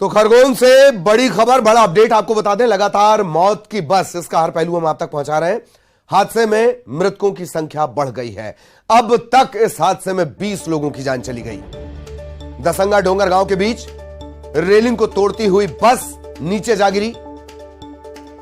तो खरगोन से बड़ी खबर, बड़ा अपडेट आपको बता दें। लगातार मौत की बस, इसका हर पहलू हम आप तक पहुंचा रहे हैं। हादसे में मृतकों की संख्या बढ़ गई है। अब तक इस हादसे में 20 लोगों की जान चली गई। दसंगा डोंगरगांव के बीच रेलिंग को तोड़ती हुई बस नीचे जा गिरी।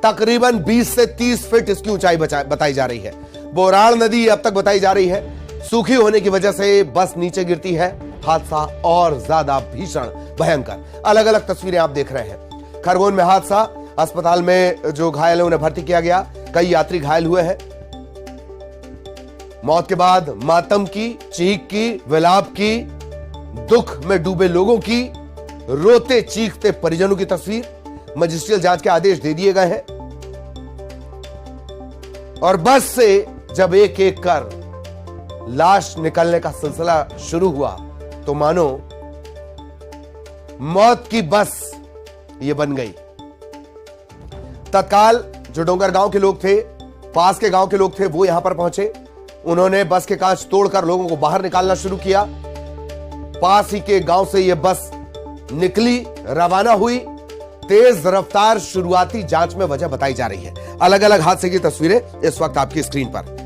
तकरीबन 20 से 30 फीट इसकी ऊंचाई बताई जा रही है। बोराड़ नदी अब तक बताई जा रही है। सूखी होने की वजह से बस नीचे गिरती है। हादसा और ज्यादा भीषण, भयंकर। अलग अलग तस्वीरें आप देख रहे हैं। खरगोन में हादसा, अस्पताल में जो घायल है उन्हें भर्ती किया गया। कई यात्री घायल हुए हैं। मौत के बाद मातम की, चीख की, विलाप की, दुख में डूबे लोगों की, रोते चीखते परिजनों की तस्वीर। मजिस्ट्रियल जांच के आदेश दे दिए गए हैं। और बस से जब एक एक कर लाश निकलने का सिलसिला शुरू हुआ तो मानो मौत की बस ये बन गई। तत्काल जो डोंगरगांव के लोग थे, पास के गांव के लोग थे, वो यहां पर पहुंचे। उन्होंने बस के कांच तोड़कर लोगों को बाहर निकालना शुरू किया। पास ही के गांव से यह बस निकली, रवाना हुई। तेज रफ्तार शुरुआती जांच में वजह बताई जा रही है। अलग अलग हादसे की तस्वीरें इस वक्त आपकी स्क्रीन पर।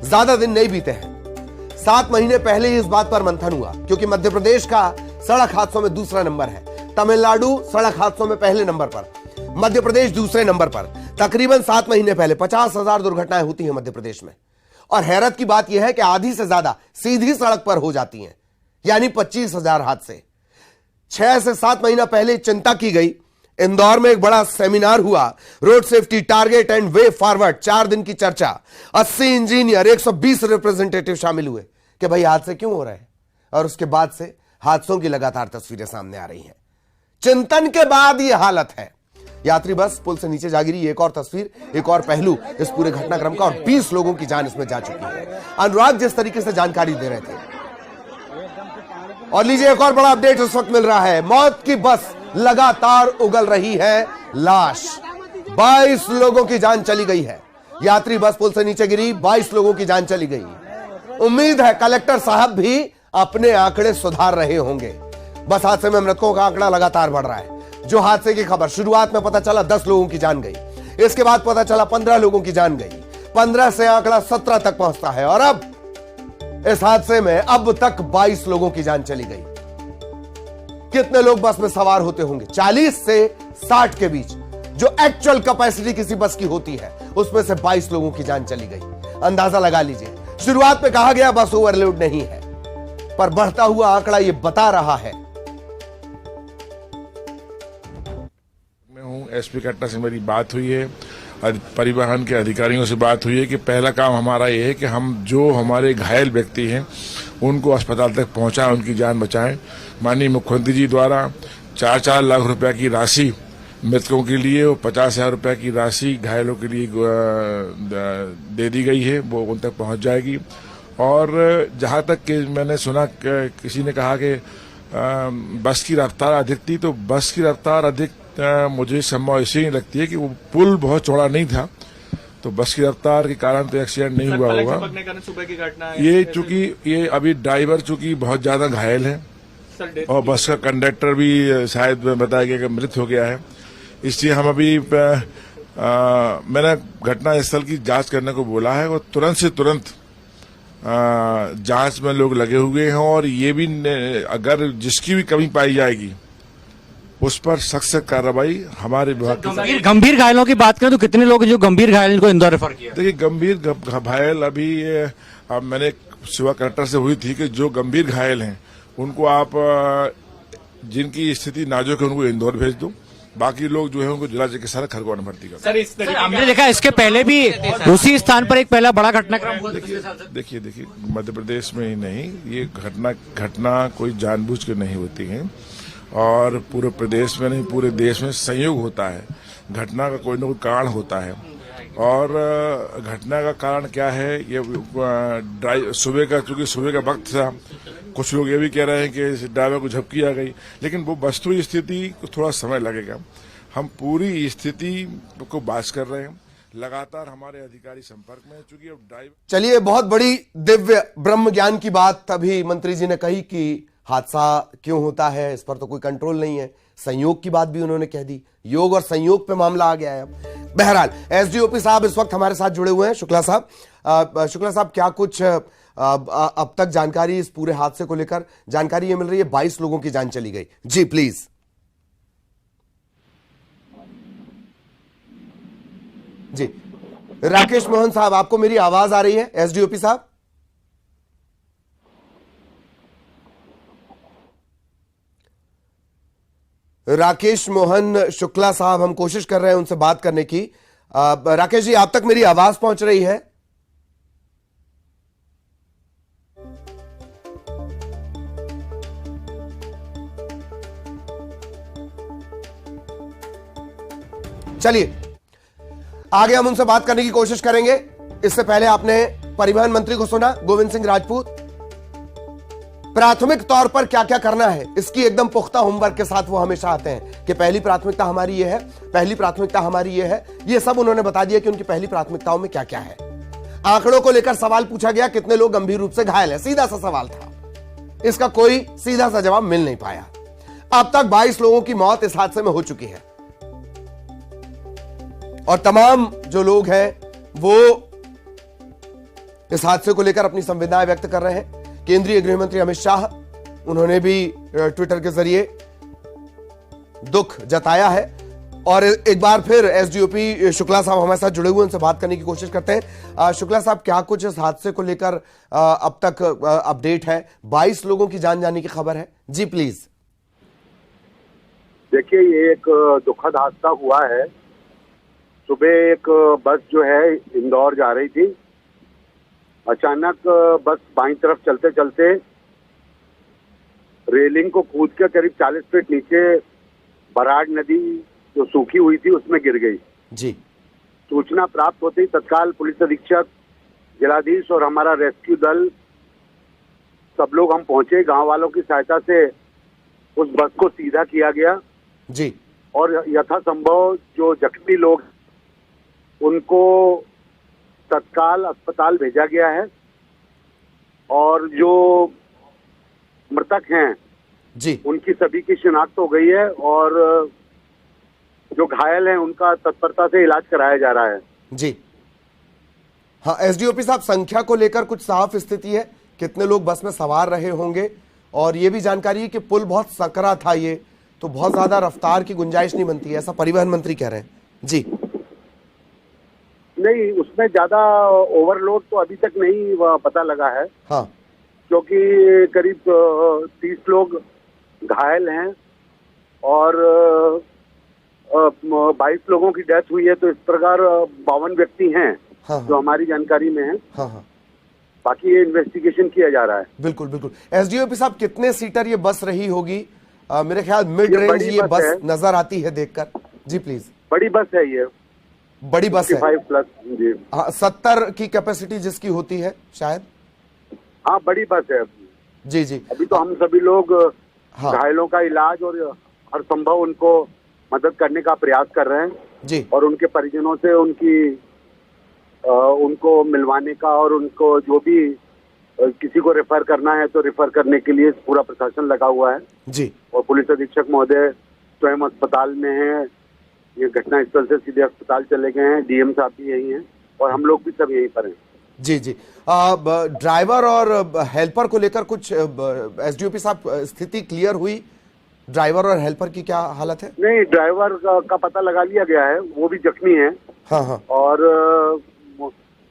ज्यादा दिन नहीं बीते हैं, 7 महीने पहले ही इस बात पर मंथन हुआ, क्योंकि मध्य प्रदेश का सड़क हादसों में दूसरा नंबर है। तमिलनाडु सड़क हादसों में पहले नंबर पर, मध्य प्रदेश दूसरे नंबर पर। तकरीबन 7 महीने पहले 50,000 दुर्घटनाएं होती हैं मध्य प्रदेश में। और हैरत की बात यह है कि आधी से ज्यादा सीधी सड़क पर हो जाती हैं, यानी 25,000 हादसे। 6 से 7 महीना पहले चिंता की गई। इंदौर में एक बड़ा सेमिनार हुआ, road safety target and way forward. 4 दिन की चर्चा, 80 इंजीनियर, 120 रिप्रेजेंटेटिव शामिल हुए कि भाई हादसे क्यों हो रहे हैं। और उसके बाद से हादसों की लगातार तस्वीरें सामने आ रही हैं। चिंतन के बाद यह हालत है। यात्री बस पुल से नीचे जा गिरी। एक और तस्वीर, एक और पहलू इस पूरे घटनाक्रम का। और 20 लोगों की जान इसमें जा चुकी है। अनुराग जिस तरीके से जानकारी दे रहे थे। और लीजिए एक और बड़ा अपडेट इस वक्त मिल रहा है। मौत की बस, लगातार उगल रही है लाश। 22 लोगों की जान चली गई है। यात्री बस पुल से नीचे गिरी, 22 लोगों की जान चली गई। उम्मीद है कलेक्टर साहब भी अपने आंकड़े सुधार रहे होंगे। बस हादसे में मृतकों का आंकड़ा लगातार बढ़ रहा है। जो हादसे की खबर शुरुआत में पता चला 10 लोगों की जान गई, इसके बाद पता चला 15 लोगों की जान गई, 15 से आंकड़ा 17 तक पहुंचता है। और अब इस हादसे में अब तक 22 लोगों की जान चली गई। कितने लोग बस में सवार होते होंगे? 40 से 60 के बीच जो एक्चुअल कैपेसिटी किसी बस की होती है, उसमें से 22 लोगों की जान चली गई। अंदाजा लगा लीजिए। शुरुआत में कहा गया बस ओवरलोड नहीं है, पर बढ़ता हुआ आंकड़ा यह बता रहा है। मैं हूं एसपी कटरा से मेरी बात हुई है और परिवहन के अधिकारियों से बात हुई है कि पहला काम हमारा यह है कि हम जो हमारे घायल व्यक्ति हैं उनको अस्पताल तक पहुंचाएं, उनकी जान बचाएं। माननीय मुख्यमंत्री जी द्वारा 4-4 लाख रुपया की राशि मृतकों के लिए और 50,000 रुपया की राशि घायलों के लिए दे दी गई है, वो उन तक पहुंच जाएगी। और जहां तक कि मैंने सुना किसी ने कहा कि बस की रफ्तार अधिक थी, तो बस की रफ्तार अधिक मुझे संभव इसलिए लगती है कि वो पुल बहुत चौड़ा नहीं था, तो बस की रफ्तार के कारण तो एक्सीडेंट नहीं हुआ होगा। सुबह की घटना ये चूंकि ये अभी ड्राइवर चूंकि बहुत ज्यादा घायल है और बस का कंडक्टर भी शायद बताया गया कि मृत हो गया है, इसलिए हम अभी मैंने घटना स्थल की जांच करने को बोला है और तुरंत से तुरंत जांच में लोग लगे हुए हैं। और ये भी अगर जिसकी भी कमी पाई जाएगी उस पर सख्त कार्रवाई हमारे विभाग की। गंभीर घायलों की बात करें तो कितने लोग जो गंभीर घायल इनको इंदौर रेफर किया? देखिए गंभीर घायल अभी मैंने सेवा कलेक्टर से हुई थी कि जो गंभीर घायल हैं उनको आप जिनकी स्थिति नाजुक है उनको इंदौर भेज दो, बाकी लोग जो है उनको जिला चिकित्सालय खरगोन भर्ती कर। सर इस तरीके हमने देखा इसके पहले भी उसी स्थान पर एक पहला बड़ा घटनाक्रम हुआ। देखिए मध्य प्रदेश में ही नहीं, ये घटना कोई जानबूझ के नहीं होती है और पूरे प्रदेश में नहीं पूरे देश में संयोग होता है। घटना का कोई न कोई कारण होता है और घटना का कारण क्या है ये सुबह का, चूंकि सुबह का वक्त था, कुछ लोग ये भी कह रहे हैं कि ड्राइवर को झपकी आ गई, लेकिन वो वस्तु स्थिति को थोड़ा समय लगेगा। हम पूरी स्थिति को बात कर रहे हैं, लगातार हमारे अधिकारी संपर्क में है। चूंकि अब ड्राइवर चलिए, बहुत बड़ी दिव्य ब्रह्म ज्ञान की बात अभी मंत्री जी ने कही कि हादसा क्यों होता है इस पर तो कोई कंट्रोल नहीं है। संयोग की बात भी उन्होंने कह दी, योग और संयोग पे मामला आ गया है। अब बहरहाल एसडीओपी साहब इस वक्त हमारे साथ जुड़े हुए हैं। शुक्ला साहब क्या कुछ अब तक जानकारी इस पूरे हादसे को लेकर जानकारी ये मिल रही है? 22 लोगों की जान चली गई। जी प्लीज। जी राकेश मोहन साहब, आपको मेरी आवाज आ रही है? एसडीओपी साहब, राकेश मोहन शुक्ला साहब, हम कोशिश कर रहे हैं उनसे बात करने की। राकेश जी, आप तक मेरी आवाज पहुंच रही है? चलिए आगे हम उनसे बात करने की कोशिश करेंगे। इससे पहले आपने परिवहन मंत्री को सुना, गोविंद सिंह राजपूत। प्राथमिक तौर पर क्या क्या करना है इसकी एकदम पुख्ता होमवर्क के साथ वो हमेशा आते हैं कि पहली प्राथमिकता हमारी ये है, पहली प्राथमिकता हमारी ये है। ये सब उन्होंने बता दिया कि उनकी पहली प्राथमिकताओं में क्या क्या है। आंकड़ों को लेकर सवाल पूछा गया, कितने लोग गंभीर रूप से घायल हैं, सीधा सा सवाल था। इसका कोई सीधा सा जवाब मिल नहीं पाया। अब तक 22 लोगों की मौत इस हादसे में हो चुकी है और तमाम जो लोग हैं वो इस हादसे को लेकर अपनी संवेदनाएं व्यक्त कर रहे हैं। केंद्रीय गृह मंत्री अमित शाह, उन्होंने भी ट्विटर के जरिए दुख जताया है। और एक बार फिर एसडीओपी शुक्ला साहब हमारे साथ जुड़े हुए, उनसे बात करने की कोशिश करते हैं। शुक्ला साहब, क्या कुछ इस हादसे को लेकर अब तक अपडेट है? 22 लोगों की जान जाने की खबर है। जी प्लीज। देखिए, ये एक दुखद हादसा हुआ है। सुबह एक बस जो है इंदौर जा रही थी, अचानक बस बाईं तरफ चलते चलते रेलिंग को कूद के करीब 40 फीट नीचे बराड़ नदी जो सूखी हुई थी उसमें गिर गई। जी। सूचना प्राप्त होते ही तत्काल पुलिस अधीक्षक, जिलाधीश और हमारा रेस्क्यू दल सब लोग हम पहुंचे। गांव वालों की सहायता से उस बस को सीधा किया गया जी। और यथासंभव जो जख्मी लोग उनको तत्काल अस्पताल भेजा गया है और जो मृतक हैं जी उनकी सभी की शिनाख्त हो गई है और जो घायल हैं उनका तत्परता से इलाज कराया जा रहा है। जी हाँ, एसडीओपी साहब, संख्या को लेकर कुछ साफ स्थिति है? कितने लोग बस में सवार रहे होंगे? और ये भी जानकारी है कि पुल बहुत सकरा था, ये तो बहुत ज्यादा रफ्तार की गुंजाइश नहीं बनती है, ऐसा परिवहन मंत्री कह रहे हैं। जी नहीं, उसमें ज्यादा ओवरलोड तो अभी तक नहीं पता लगा है। हाँ, क्योंकि करीब 30 लोग घायल हैं और 22 लोगों की डेथ हुई है, तो इस प्रकार 52 व्यक्ति हैं। हाँ, जो हमारी जानकारी में है। हाँ हाँ, बाकी ये इन्वेस्टिगेशन किया जा रहा है। बिल्कुल बिल्कुल। एसडीओपी साहब, कितने सीटर ये बस रही होगी? मेरे ख्याल मिड रेंज ये बस नजर आती है देखकर। जी प्लीज। बड़ी बस है ये, बड़ी बस है 55+ जी। हाँ, 70 की कैपेसिटी जिसकी होती है शायद। हाँ, बड़ी बस है। जी जी। अभी तो हम सभी लोग हाँ। घायलों का इलाज और हर संभव उनको मदद करने का प्रयास कर रहे हैं जी। और उनके परिजनों से उनको मिलवाने का और उनको जो भी किसी को रेफर करना है तो रेफर करने के लिए पूरा प्रशासन लगा हुआ है जी। और पुलिस अधीक्षक महोदय स्वयं अस्पताल में हैं। ये घटना स्थल से सीधे अस्पताल चले गए हैं। डीएम साहब भी यही हैं और हम लोग भी सब यहीं पर हैं। जी जी। ड्राइवर और हेल्पर को लेकर कुछ एसडीओपी साहब स्थिति क्लियर हुई? ड्राइवर और हेल्पर की क्या हालत है? नहीं, ड्राइवर का पता लगा लिया गया है, वो भी जख्मी है। हाँ हाँ। और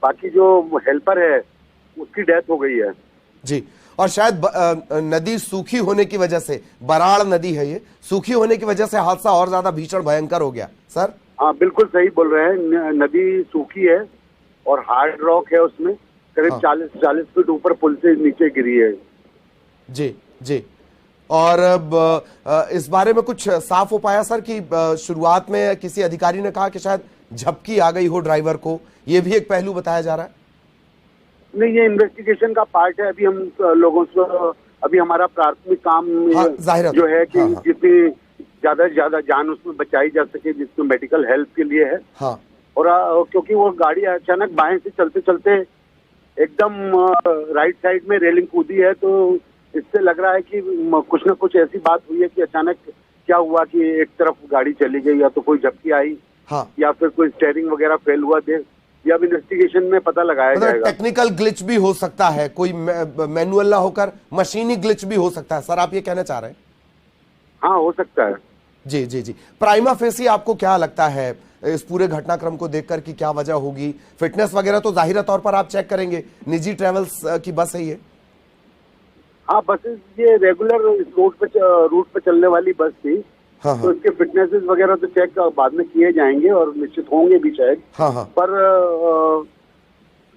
बाकी जो हेल्पर है उसकी डेथ हो गई है। जी। और शायद नदी सूखी होने की वजह से, बराड़ नदी है ये, सूखी होने की वजह से हादसा और ज्यादा भीषण भयंकर हो गया। सर? हाँ, बिल्कुल सही बोल रहे हैं। नदी सूखी है और हार्ड रॉक है, उसमें करीब हाँ। 40 फीट ऊपर पुल से नीचे गिरी है। जी जी। और इस बारे में कुछ साफ हो पाया सर कि शुरुआत में किसी अधिकारी ने कहा कि शायद झपकी आ गई हो ड्राइवर को, ये भी एक पहलू बताया जा रहा है? नहीं, ये इन्वेस्टिगेशन का पार्ट है। अभी हम लोगों से अभी हमारा प्राथमिक काम हाँ, जो है कि हाँ, हाँ। जितनी ज्यादा से ज्यादा जान उसमें बचाई जा सके, जिसमें मेडिकल हेल्प के लिए है। हाँ। और क्योंकि वो गाड़ी अचानक बाएं से चलते चलते एकदम राइट साइड में रेलिंग कूदी है, तो इससे लग रहा है कि कुछ न कुछ ऐसी बात हुई है कि अचानक क्या हुआ कि एक तरफ गाड़ी चली गई, या तो कोई झपकी आई, हाँ, या फिर कोई स्टीयरिंग वगैरह फेल हुआ थे, या अब इन्वेस्टिगेशन में पता लगाया जाएगा। टेक्निकल ग्लिच भी हो सकता है, कोई मैनुअल ना होकर मशीनी ग्लिच भी हो सकता है। सर आप ये कहना चाह रहे हैं? हाँ, हो सकता है। जी जी जी। प्राइमा फेसी आपको क्या लगता है इस पूरे घटनाक्रम को देखकर कि क्या वजह होगी? फिटनेस वगैरह तो जाहिर तौर पर आप चेक करेंगे, निजी ट्रेवल्स की बस है ये। हाँ, बसेस ये रेगुलर इस रूट पे चलने वाली बस थी। हाँ तो हाँ इसके फिटनेसेस वगैरह तो चेक बाद में किए जाएंगे और निश्चित होंगे भी शायद। हाँ हाँ पर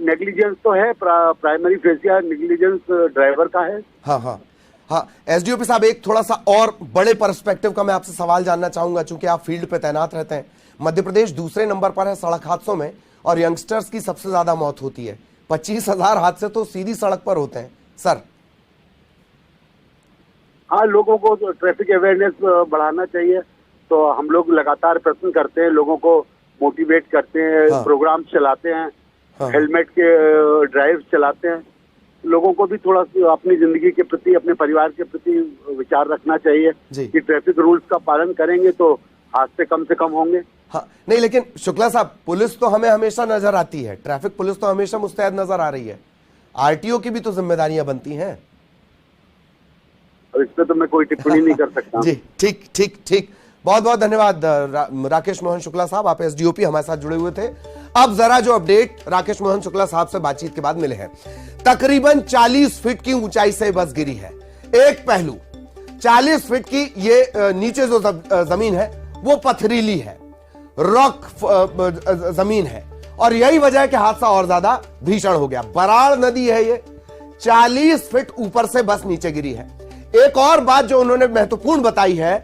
नेग्लिजेंस तो है, प्राइमरी फेसिया नेग्लिजेंस ड्राइवर का है। हाँ हाँ हाँ। एसडीओपी साहब, एक थोड़ा सा और बड़े पर्सपेक्टिव का मैं आपसे सवाल जानना चाहूंगा, चूंकि आप फील्ड पे तैनात रहते हैं। मध्य प्रदेश दूसरे नंबर पर है सड़क हादसों में, और यंगस्टर्स की सबसे ज्यादा मौत होती है। 25,000 हादसे तो सीधी सड़क पर होते हैं सर। हाँ, लोगों को तो ट्रैफिक अवेयरनेस बढ़ाना चाहिए। तो हम लोग लगातार प्रश्न करते हैं, लोगों को मोटिवेट करते हैं, हाँ। प्रोग्राम चलाते हैं, हाँ। हेलमेट के ड्राइव चलाते हैं। लोगों को भी थोड़ा सा अपनी जिंदगी के प्रति, अपने परिवार के प्रति विचार रखना चाहिए जी। कि ट्रैफिक रूल्स का पालन करेंगे तो हादसे कम से कम होंगे। हाँ नहीं, लेकिन शुक्ला साहब, पुलिस तो हमें हमेशा नजर आती है, ट्रैफिक पुलिस तो हमेशा मुस्तैद नजर आ रही है। आरटीओ की भी तो जिम्मेदारियां बनती हैं। और इस पे तो मैं कोई टिप्पणी नहीं कर सकता। जी, ठीक ठीक ठीक। बहुत बहुत धन्यवाद राकेश मोहन शुक्ला साहब, आप एसडीओपी हमारे साथ जुड़े हुए थे। अब जरा जो अपडेट राकेश मोहन शुक्ला साहब से बातचीत के बाद मिले हैं। तकरीबन 40 फीट की ऊंचाई से बस गिरी है। एक पहलू 40 फीट की, ये नीचे जो जमीन है वो पथरीली है, रॉक जमीन है, और यही वजह है कि हादसा और ज्यादा भीषण हो गया। बराड़ नदी है ये, 40 फीट ऊपर से बस नीचे गिरी है। एक और बात जो उन्होंने महत्वपूर्ण बताई है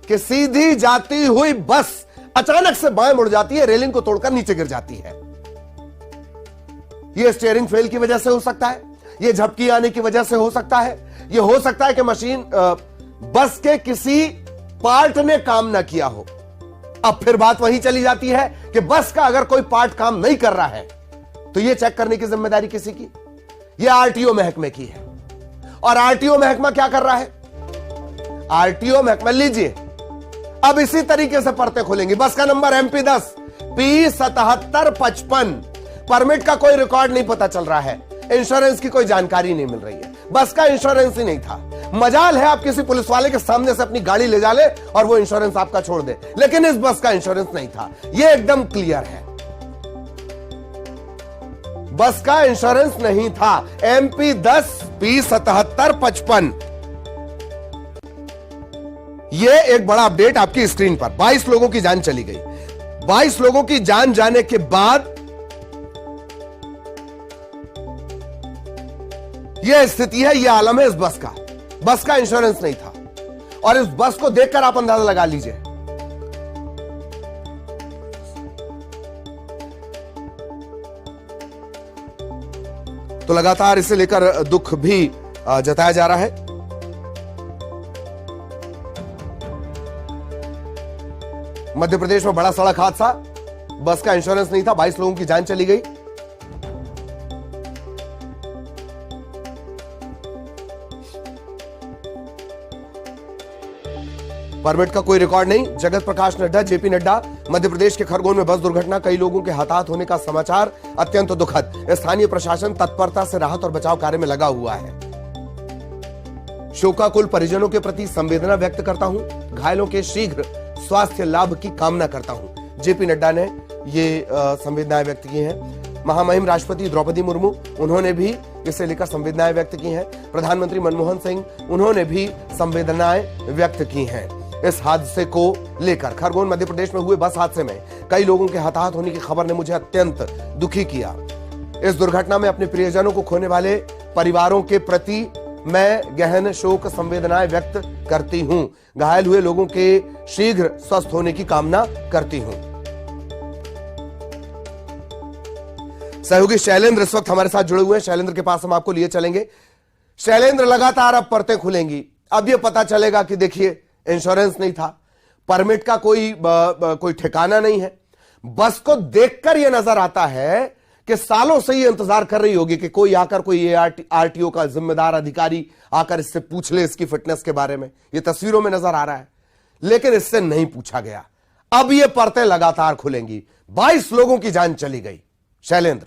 कि सीधी जाती हुई बस अचानक से बाएं मुड़ जाती है, रेलिंग को तोड़कर नीचे गिर जाती है। यह स्टीयरिंग फेल की वजह से हो सकता है, यह झपकी आने की वजह से हो सकता है, यह हो सकता है कि मशीन बस के किसी पार्ट ने काम ना किया हो। अब फिर बात वहीं चली जाती है कि बस का अगर कोई पार्ट काम नहीं कर रहा है तो यह चेक करने की जिम्मेदारी किसी की? यह आरटीओ महकमे की है। और आरटीओ महकमा क्या कर रहा है? आरटीओ महकमा, लीजिए अब इसी तरीके से परतें खुलेंगी। बस का नंबर MP10 P7755, परमिट का कोई रिकॉर्ड नहीं पता चल रहा है, इंश्योरेंस की कोई जानकारी नहीं मिल रही है, बस का इंश्योरेंस ही नहीं था। मजाल है आप किसी पुलिस वाले के सामने से अपनी गाड़ी ले जा ले और वो इंश्योरेंस आपका छोड़ दे, लेकिन इस बस का इंश्योरेंस नहीं था। यह एकदम क्लियर है, बस का इंश्योरेंस नहीं था। MP10 P7755, यह एक बड़ा अपडेट आपकी स्क्रीन पर। 22 लोगों की जान चली गई। 22 लोगों की जान जाने के बाद यह स्थिति है, यह आलम है इस बस का। बस का इंश्योरेंस नहीं था, और इस बस को देखकर आप अंदाजा लगा लीजिए। तो लगातार इसे लेकर दुख भी जताया जा रहा है। मध्य प्रदेश में बड़ा सड़क हादसा, बस का इंश्योरेंस नहीं था, 22 लोगों की जान चली गई। परमिट का कोई रिकॉर्ड नहीं। जगत प्रकाश नड्डा, जेपी नड्डा। मध्य प्रदेश के खरगोन में बस दुर्घटना, कई लोगों के हताहत होने का समाचार अत्यंत दुखद। स्थानीय प्रशासन तत्परता से राहत और बचाव कार्य में लगा हुआ है। शोकाकुल परिजनों के प्रति संवेदना व्यक्त करता हूं, घायलों के शीघ्र स्वास्थ्य लाभ की कामना करता हूं। जेपी नड्डा ने ये संवेदनाएं व्यक्त की हैं। महामहिम राष्ट्रपति द्रौपदी मुर्मू, उन्होंने भी इसे लेकर संवेदनाएं व्यक्त की हैं। प्रधानमंत्री मनमोहन सिंह, उन्होंने भी संवेदनाएं व्यक्त की हैं इस हादसे को लेकर। खरगोन मध्य प्रदेश में हुए बस हादसे में कई लोगों के हताहत होने की खबर ने मुझे अत्यंत दुखी किया। इस दुर्घटना में अपने प्रियजनों को खोने वाले परिवारों के प्रति मैं गहन शोक संवेदनाएं व्यक्त करती हूं। घायल हुए लोगों के शीघ्र स्वस्थ होने की कामना करती हूं। सहयोगी शैलेंद्र इस वक्त हमारे साथ जुड़े हुए हैं। शैलेंद्र के पास हम आपको लिए चलेंगे। शैलेंद्र, लगातार अब परतें खुलेंगी। अब यह पता चलेगा कि देखिए, इंश्योरेंस नहीं था, परमिट का कोई ठिकाना नहीं है। बस को देखकर यह नजर आता है कि सालों से ये इंतजार कर रही होगी कि कोई आकर, कोई आरटीओ का जिम्मेदार अधिकारी आकर इससे पूछ ले इसकी फिटनेस के बारे में। ये तस्वीरों में नजर आ रहा है, लेकिन इससे नहीं पूछा गया। अब ये परतें लगातार खुलेंगी। 22 लोगों की जान चली गई। शैलेंद्र।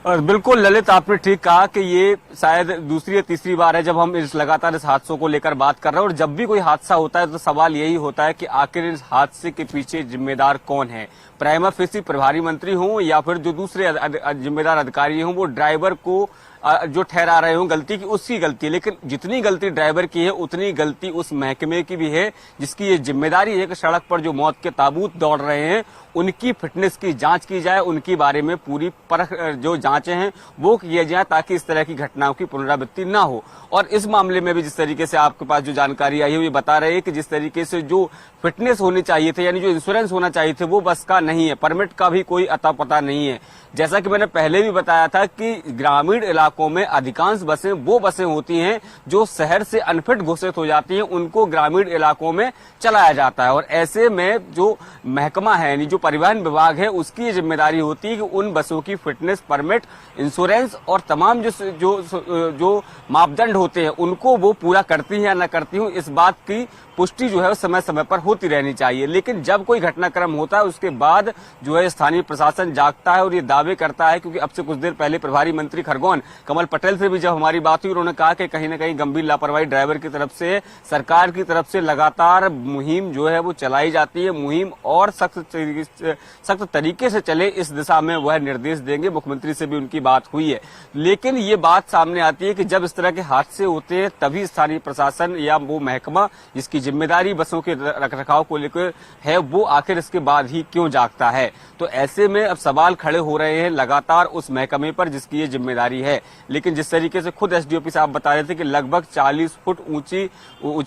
बिल्कुल ललित, आपने ठीक कहा कि ये शायद दूसरी या तीसरी बार है जब हम लगातार इस हादसों को लेकर बात कर रहे हैं। और जब भी कोई हादसा होता है तो सवाल यही होता है कि आखिर इस हादसे के पीछे जिम्मेदार कौन है। प्राइमा फेसी प्रभारी मंत्री हों या फिर जो दूसरे जिम्मेदार अधिकारी हों, वो ड्राइवर को जो ठहरा रहे हों गलती की, उसकी गलती है। लेकिन जितनी गलती ड्राइवर की है उतनी गलती उस महकमे की भी है जिसकी ये जिम्मेदारी है कि सड़क पर जो मौत के ताबूत दौड़ रहे हैं उनकी फिटनेस की जांच की जाए, उनकी बारे में पूरी परख जो जांचें हैं वो किए जाए ताकि इस तरह की घटनाओं की पुनरावृत्ति ना हो। और इस मामले में भी जिस तरीके से आपके पास जो जानकारी आई है ये बता रहे हैं कि जिस तरीके से जो फिटनेस होनी चाहिए थे, यानी जो इंश्योरेंस होना चाहिए थे, वो बस का नहीं है, परमिट का भी कोई अता पता नहीं है। जैसा कि मैंने पहले भी बताया था कि ग्रामीण इलाकों में अधिकांश बसें वो बसें होती हैं जो शहर से अनफिट घोषित हो जाती हैं, उनको ग्रामीण इलाकों में चलाया जाता है। और ऐसे में जो महकमा है, यानी जो परिवहन विभाग है, उसकी जिम्मेदारी होती है कि उन बसों की फिटनेस, परमिट, इंश्योरेंस और तमाम जो मापदंड होते हैं उनको वो पूरा करती है या न करती हूँ, इस बात की पुष्टि जो है समय समय पर होती रहनी चाहिए। लेकिन जब कोई घटनाक्रम होता है उसके बाद जो है स्थानीय प्रशासन जागता है और ये दावे करता है, क्योंकि अब से कुछ देर पहले प्रभारी मंत्री खरगोन कमल पटेल से भी जब हमारी बात हुई, उन्होंने कहा कि कहीं न कहीं गंभीर लापरवाही ड्राइवर की तरफ से, सरकार की तरफ से लगातार मुहिम जो है वो चलाई जाती है। मुहिम और सख्त तरीके से चले इस दिशा में वह निर्देश देंगे। मुख्यमंत्री से भी उनकी बात हुई है। लेकिन ये बात सामने आती है कि जब इस तरह के हादसे होते हैं तभी स्थानीय प्रशासन या वो महकमा जिसकी जिम्मेदारी बसों के रखरखाव को लेकर है वो आखिर इसके बाद ही क्यों जागता है। तो ऐसे में अब सवाल खड़े हो रहे हैं लगातार उस महकमे पर जिसकी ये जिम्मेदारी है। लेकिन जिस तरीके से खुद एसडीओपी साहब बता रहे थे कि लगभग 40 फुट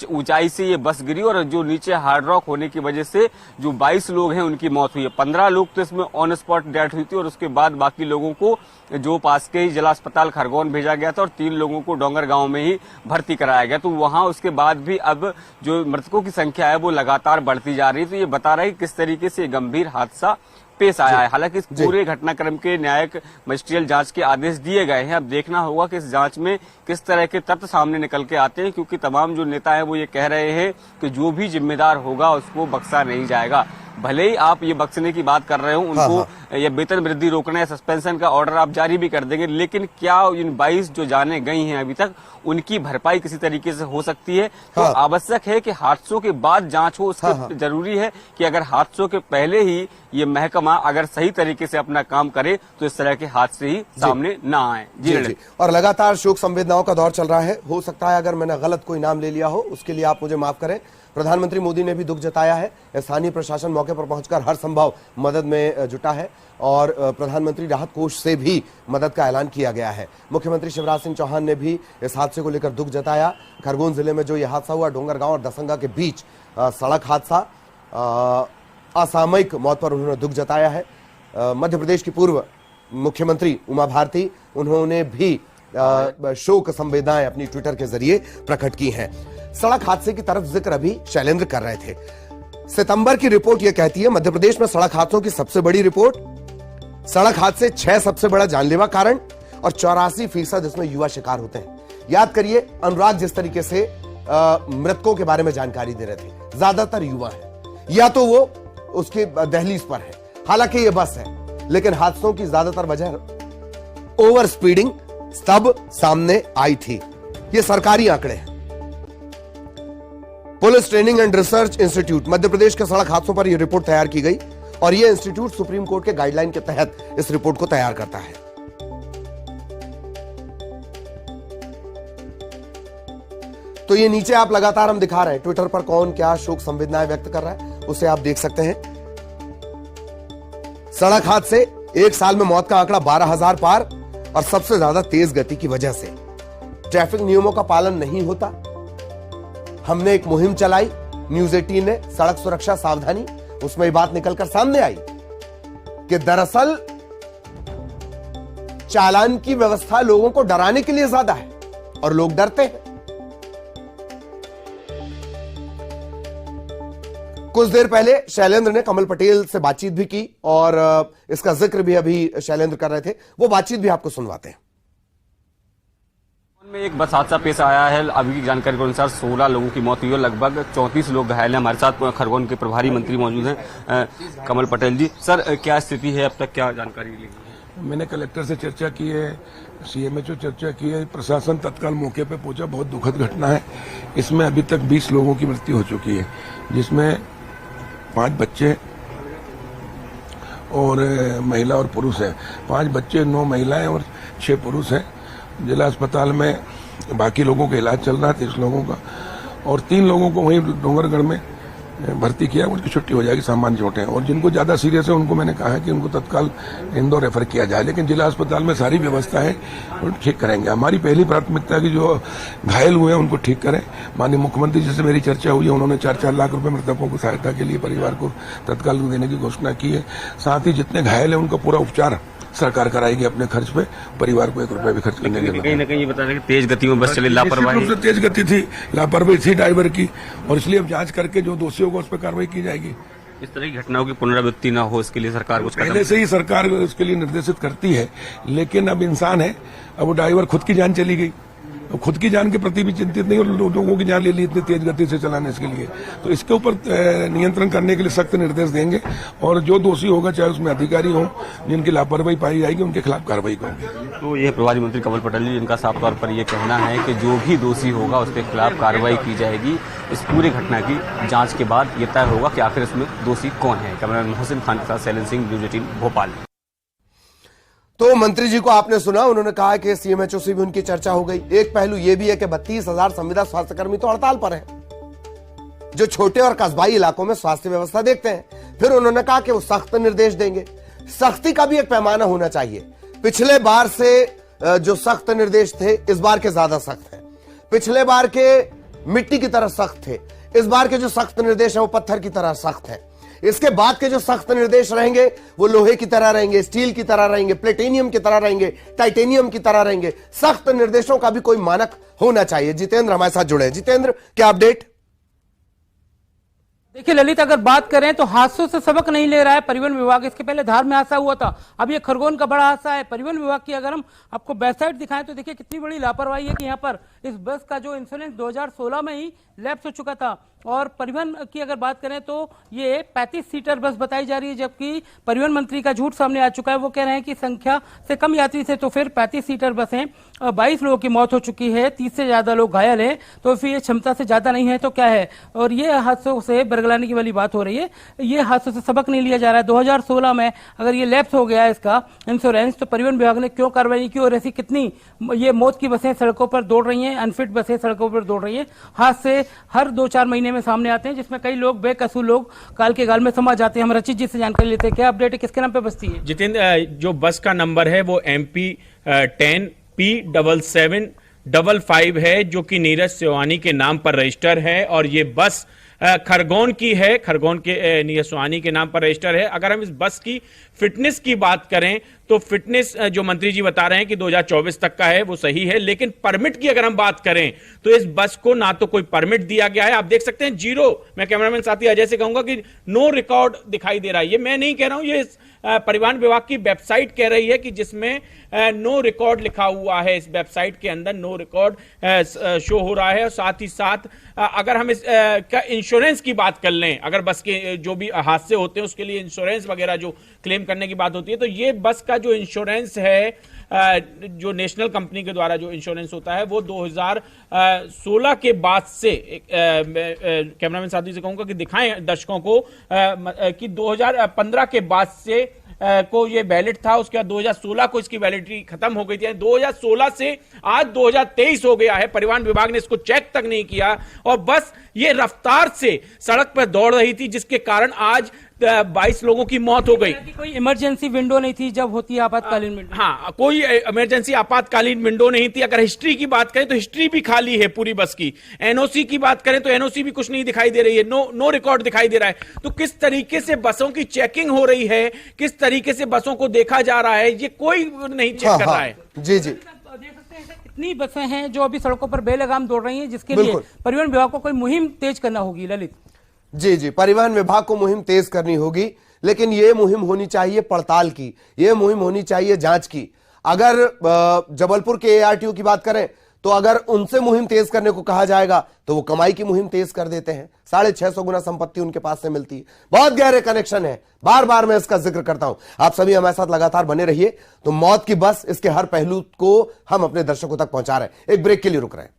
ऊंचाई से ये बस गिरी और जो नीचे हार्ड रॉक होने की वजह से जो 22 लोग हैं उनकी मौत हुई है। 15 लोग तो इसमें ऑन स्पॉट डेथ हुई थी और उसके बाद बाकी लोगों को जो पास के ही जिला अस्पताल खरगोन भेजा गया था और 3 लोगों को डोंगर गांव में ही भर्ती कराया गया। तो वहां उसके बाद भी अब जो मृतकों की संख्या है वो लगातार बढ़ती जा रही है। तो ये बता रहा है कि किस तरीके से गंभीर हादसा पेश आया है। हालांकि इस पूरे घटनाक्रम के न्यायिक मजिस्ट्रियल जांच के आदेश दिए गए हैं। अब देखना होगा कि इस जांच में किस तरह के तथ्य सामने निकल के आते हैं, क्योंकि तमाम जो नेता हैं वो ये कह रहे हैं कि जो भी जिम्मेदार होगा उसको बख्शा नहीं जाएगा। भले ही आप ये बख्शने की बात कर रहे हो, उनको ये वेतन वृद्धि रोकना या सस्पेंशन का ऑर्डर आप जारी भी कर देंगे, लेकिन क्या इन 22 जो जाने गई हैं अभी तक उनकी भरपाई किसी तरीके से हो सकती है? तो आवश्यक है कि हादसों के बाद जांच हो। उसके जरूरी है कि अगर हादसों के पहले ही ये महकमा अगर सही तरीके से अपना काम करे तो इस तरह के हादसे ही सामने ना आए। जी। और लगातार शोक संवेदनाओं का दौर चल रहा है। हो सकता है अगर मैंने गलत कोई नाम ले लिया हो, उसके लिए आप मुझे माफ करें। प्रधानमंत्री मोदी ने भी दुख जताया है। स्थानीय प्रशासन मौके पर पहुंचकर हर संभव मदद में जुटा है और प्रधानमंत्री राहत कोष से भी मदद का ऐलान किया गया है। मुख्यमंत्री शिवराज सिंह चौहान ने भी इस हादसे को लेकर दुख जताया। खरगोन जिले में जो यह हादसा हुआ, डोंगरगांव और दसंगा के बीच सड़क हादसा, असामयिक मौत पर उन्होंने दुख जताया है। मध्य प्रदेश की पूर्व मुख्यमंत्री उमा भारती, उन्होंने भी शोक संवेदनाएं अपनी ट्विटर के जरिए प्रकट की हैं। सड़क हादसे की तरफ जिक्र अभी शैलेंद्र कर रहे थे। सितंबर की रिपोर्ट यह कहती है मध्य प्रदेश में सड़क हादसों की सबसे बड़ी रिपोर्ट, सड़क हादसे 6 सबसे बड़ा जानलेवा कारण और 84% इसमें युवा शिकार होते हैं। याद करिए अनुराग जिस तरीके से मृतकों के बारे में जानकारी दे रहे थे, ज्यादातर युवा है या तो वो उसके दहलीज पर है। हालांकि ये बस है, लेकिन हादसों की ज्यादातर वजह ओवर स्पीडिंग तब सामने आई थी। ये सरकारी आंकड़े हैं। Police training and research institute Madhya Pradesh के सड़क हादसों पर यह रिपोर्ट तैयार की गई और यह इंस्टीट्यूट सुप्रीम कोर्ट के गाइडलाइन के तहत इस रिपोर्ट को तैयार करता है। तो ये नीचे आप लगातार हम दिखा रहे हैं ट्विटर पर कौन क्या शोक संवेदनाएं व्यक्त कर रहा है, उसे आप देख सकते हैं। सड़क हादसे, एक साल में मौत का आंकड़ा 12,000 पार और सबसे ज्यादा तेज गति की वजह से। ट्रैफिक नियमों का पालन नहीं होता। हमने एक मुहिम चलाई, न्यूज 18 ने, सड़क सुरक्षा सावधानी, उसमें ये बात निकलकर सामने आई कि दरअसल चालान की व्यवस्था लोगों को डराने के लिए ज्यादा है और लोग डरते हैं। कुछ देर पहले शैलेंद्र ने कमल पटेल से बातचीत भी की और इसका जिक्र भी अभी शैलेंद्र कर रहे थे, वो बातचीत भी आपको सुनवाते हैं। में एक बस हादसा पेश आया है। अभी की जानकारी के अनुसार 16 लोगों की मौत हुई है, लगभग 34 लोग घायल हैं। हमारे साथ खरगोन के प्रभारी मंत्री मौजूद हैं, कमल पटेल जी। सर, क्या स्थिति है, अब तक क्या जानकारी ली? मैंने कलेक्टर से चर्चा की है, सीएमएचओ चर्चा की है, प्रशासन तत्काल मौके पे पहुंचा। बहुत दुखद घटना है। इसमें अभी तक 20 लोगों की मृत्यु हो चुकी है, जिसमें 5 बच्चे और महिला और पुरुष है। 5 बच्चे, 9 महिलाएं और 6 पुरुष हैं। जिला अस्पताल में बाकी लोगों का इलाज चल रहा है, 30 लोगों का, और 3 लोगों को वहीं डोंगरगढ़ में भर्ती किया, उनकी छुट्टी हो जाएगी, सामान्य चोटें। और जिनको ज्यादा सीरियस है उनको मैंने कहा है कि उनको तत्काल इंदौर रेफर किया जाए, लेकिन जिला अस्पताल में सारी व्यवस्था है, ठीक करेंगे। हमारी पहली प्राथमिकता है कि जो घायल हुए हैं उनको ठीक करें। माननीय मुख्यमंत्री जी से मेरी चर्चा हुई है, उन्होंने 4-4 लाख रुपए मृतकों को सहायता के लिए परिवार को तत्काल देने की घोषणा की है। साथ ही जितने घायल है उनका पूरा उपचार सरकार कराएगी अपने खर्च पे, परिवार को 1 रुपया भी खर्च करने के कहीं ना कहीं ये बता रहे कि तेज गति में बस चली, लापरवाही तेज गति थी, लापरवाही थी ड्राइवर की, और इसलिए अब जांच करके जो दोषी होगा उस पर कार्रवाई की जाएगी। इस तरह की घटनाओं की पुनरावृत्ति न हो, इसके लिए सरकार कुछ पहले से ही सरकार उसके लिए निर्देशित करती है, लेकिन अब इंसान है, अब वो ड्राइवर खुद की जान चली गई, खुद की जान के प्रति भी चिंतित नहीं, और लोगों की जान ले ली इतनी तेज गति से चलाने के लिए। तो इसके ऊपर नियंत्रण करने के लिए सख्त निर्देश देंगे, और जो दोषी होगा, चाहे उसमें अधिकारी हो, जिनकी लापरवाही पाई जाएगी उनके खिलाफ कार्रवाई करेंगे। तो ये प्रभारी मंत्री कमल पटेल जी, जिनका साफ तौर पर यह कहना है कि जो भी दोषी होगा उसके खिलाफ कार्रवाई की जाएगी। इस पूरी घटना की जांच के बाद ये तय होगा कि आखिर इसमें दोषी कौन है। कैमरामैन मोहसिन खान के साथ शैलेंद्र सिंह, न्यूज़ 18 भोपाल। तो मंत्री जी को आपने सुना, उन्होंने कहा कि सीएमएचओ से भी उनकी चर्चा हो गई। एक पहलू यह भी है कि 32,000 संविदा स्वास्थ्यकर्मी तो हड़ताल पर हैं, जो छोटे और कस्बाई इलाकों में स्वास्थ्य व्यवस्था देखते हैं। फिर उन्होंने कहा कि वो सख्त निर्देश देंगे। सख्ती का भी एक पैमाना होना चाहिए। पिछले बार से जो सख्त निर्देश थे, इस बार के ज्यादा सख्त हैं। पिछले बार के मिट्टी की तरह सख्त थे, इस बार के जो सख्त निर्देश है वो पत्थर की तरह सख्त है। इसके बाद के जो सख्त निर्देश रहेंगे वो लोहे की तरह रहेंगे, स्टील की तरह रहेंगे, प्लेटिनियम की तरह रहेंगे, टाइटेनियम की तरह रहेंगे। सख्त निर्देशों का भी कोई मानक होना चाहिए। जितेंद्र हमारे साथ जुड़े हैं। जितेंद्र, क्या अपडेट? देखिए ललित, अगर बात करें तो हादसों से सबक नहीं ले रहा है परिवहन विभाग। इसके पहले धार में हादसा हुआ था, अब ये खरगोन का बड़ा हादसा है। परिवहन विभाग की अगर हम आपको वेबसाइट दिखाएं तो देखिए कितनी बड़ी लापरवाही है कि यहाँ पर इस बस का जो इंश्योरेंस 2016 में ही लैप्स हो चुका था। और परिवहन की अगर बात करें तो ये 35 सीटर बस बताई जा रही है, जबकि परिवहन मंत्री का झूठ सामने आ चुका है। वो कह रहे हैं कि संख्या से कम यात्री थे, तो फिर 35 सीटर बस हैं। 22 लोगों की मौत हो चुकी है, 30 से ज्यादा लोग घायल हैं, तो फिर ये क्षमता से ज्यादा नहीं है तो क्या है? और ये हादसों से बरगलाने की वाली बात हो रही है। ये हादसों से सबक नहीं लिया जा रहा है। 2016 में अगर ये लैप्स हो गया इसका इंश्योरेंस, तो परिवहन विभाग ने क्यों कार्रवाई की? और ऐसी कितनी ये मौत की बसें सड़कों पर दौड़ रही हैं, अनफिट बसें सड़कों पर दौड़ रही हैं। हादसे हर 2-4 महीने में सामने आते हैं, जिसमें कई लोग बेकसूर लोग काल के गाल में समा जाते हैं। हम रचित जी से जानकारी लेते हैं, क्या अपडेट है, किसके नाम पे बसती है? जितेंद्र, जो बस का नंबर है वो MP 10P7755 है, जो कि नीरज सेवानी के नाम पर रजिस्टर है। और ये बस खरगोन की है, खरगोन के नीरज सेवानी के नाम पर रजिस्टर है। अगर हम इस बस की फिटनेस की बात करें तो फिटनेस जो मंत्री जी बता रहे हैं कि 2024 तक का है, वो सही है। लेकिन परमिट की अगर हम बात करें तो इस बस को ना तो कोई परमिट दिया गया है, आप देख सकते हैं जीरो। मैं कैमरामैन साथी अजय से कहूंगा कि नो रिकॉर्ड दिखाई दे रहा है। ये मैं नहीं कह रहा हूं, ये परिवहन विभाग की वेबसाइट कह रही है कि जिसमें नो रिकॉर्ड लिखा हुआ है। इस वेबसाइट के अंदर नो रिकॉर्ड शो हो रहा है। और साथ ही साथ अगर हम इस इंश्योरेंस की बात कर लें, अगर बस के जो भी हादसे होते हैं उसके लिए इंश्योरेंस वगैरह जो क्लेम करने की बात होती है, तो ये बस का जो इंश्योरेंस है, जो नेशनल कंपनी के द्वारा जो इंश्योरेंस होता है, वो 2016 के बाद से कैमरामैन साथी से कहूंगा कि दिखाएं दर्शकों को कि 2015 के बाद से को ये वैलिड था। उसके बाद 2016 को इसकी वैलिडिटी खत्म हो गई थी। 2016 से आज 2023 हो गया है, परिवहन विभाग ने इसको चेक तक नहीं किया और बस ये रफ्तार से सड़क पर दौड़ रही थी, जिसके कारण आज 22 लोगों की मौत हो गई। कोई इमरजेंसी विंडो नहीं थी जब होती है आपातकालीन विंडो? हाँ, कोई इमरजेंसी आपातकालीन विंडो नहीं थी। अगर हिस्ट्री की बात करें तो हिस्ट्री भी खाली है पूरी बस की। एनओसी की बात करें तो एनओसी भी कुछ नहीं दिखाई दे रही है, नो रिकॉर्ड दिखाई दे रहा है। तो किस तरीके से बसों की चेकिंग हो रही है, किस तरीके से बसों को देखा जा रहा है, ये कोई नहीं चेक कर रहा है। जी जी, कितनी बसें हैं जो अभी सड़कों पर बेलगाम दौड़ रही हैं, जिसके लिए परिवहन विभाग को कोई मुहिम तेज करना होगी। ललित, जी जी, परिवहन विभाग को मुहिम तेज करनी होगी, लेकिन यह मुहिम होनी चाहिए पड़ताल की, यह मुहिम होनी चाहिए जांच की। अगर जबलपुर के एआरटीओ की बात करें तो अगर उनसे मुहिम तेज करने को कहा जाएगा तो वो कमाई की मुहिम तेज कर देते हैं। 650 गुना संपत्ति उनके पास से मिलती है। बहुत गहरे कनेक्शन है, बार बार मैं इसका जिक्र करता हूं। आप सभी हमारे साथ लगातार बने रहिए। तो मौत की बस, इसके हर पहलू को हम अपने दर्शकों तक पहुंचा रहे हैं। एक ब्रेक के लिए रुक रहे हैं।